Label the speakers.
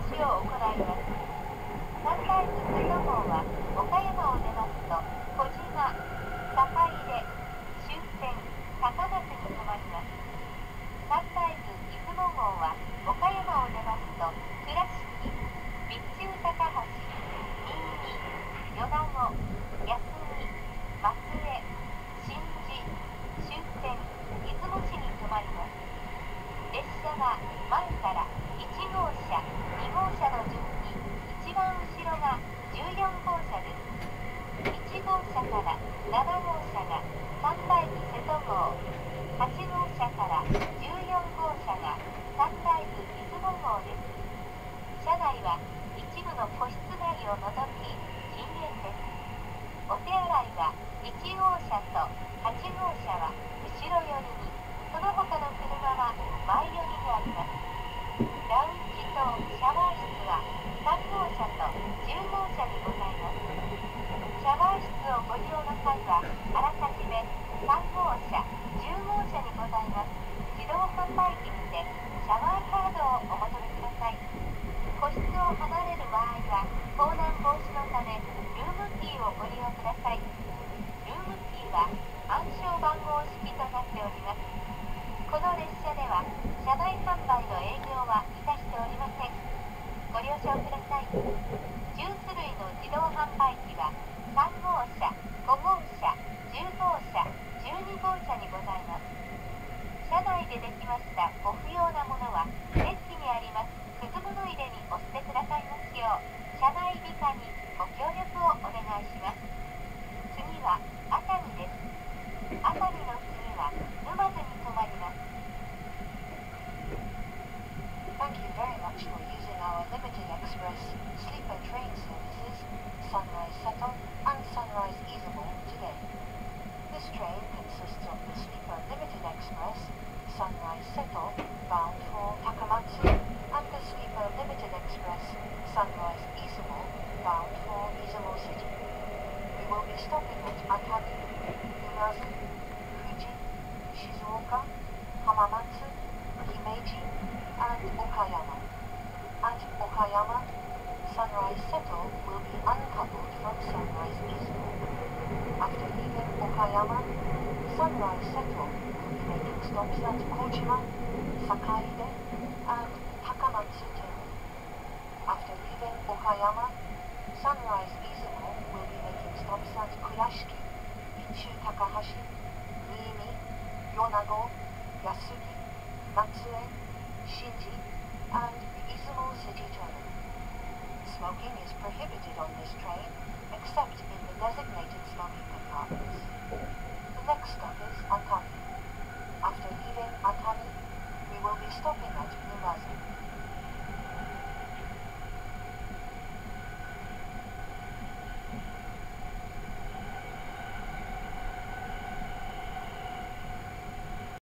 Speaker 1: しを行います。サンライズ瀬戸号は岡山を出ますと小島、坂出、終点高松に停まります。サンライズ出雲号は岡山を出ますと倉敷、備中高橋、新見、米子、安来、松江、新地、終点出雲市に停まります。列車は前から1号車、2号車の順に一番後ろが14号車です。1号車から7号車がサンライズ瀬戸号、8号車から14号車がサンライズ出雲号です。車内は一部の個室内を除き禁煙です。お手洗いは1号車と8号車は後ろ寄りに、その他の車は前寄りにあります。ラウンジとシャワー室は3号車と10号車にございます。シャワー室をご利用の際はあらかじめ3号車、10号車にございます自動販売機にてシャワーカードをお求めください。個室を離れる場合は盗難防止のためルームキーをご利用ください。ルームキーは暗証番号式となっております。この列車では車内販売の営業はいたしておりません。ご了承ください。10種類の自動販売機は3号車、5号車、10号車、12号車にございます。車内でできましたご不要なものはデッキにありますくず物入れにお捨てくださいますよう車内美化にご協力をお願いします。次は熱海です。熱海の次は沼津に停まります。
Speaker 2: Thank you very much for using our limited express sleeper train services Sunrise Seto and Sunrise Izumo today. This train consists of the sleeper limited express Sunrise Seto bound for Takamatsu and the sleeper limited express Sunrise Izumo bound for Izumo City. We will be stopping at Atami, Umazu, Fuji, Shizuoka, Hamamatsu, Himeji and Okayama. At Okayama, Sunrise Seto will be uncoupled from Sunrise Izumo. After leaving Okayama, Sunrise Seto will be making stops at Kojima, Sakaide and Takamatsu Terminal. After leaving Okayama, Sunrise Izumo will be making stops at Kurashiki, Ichu Takahashi, Niimi, Yonago, Yasugi, Matsue, Shinji, and Izumo City Terminal. Smoking is prohibited on this train, except in the designated smoking compartments. The next stop is Atami. After leaving Atami, we will be stopping at Umazu.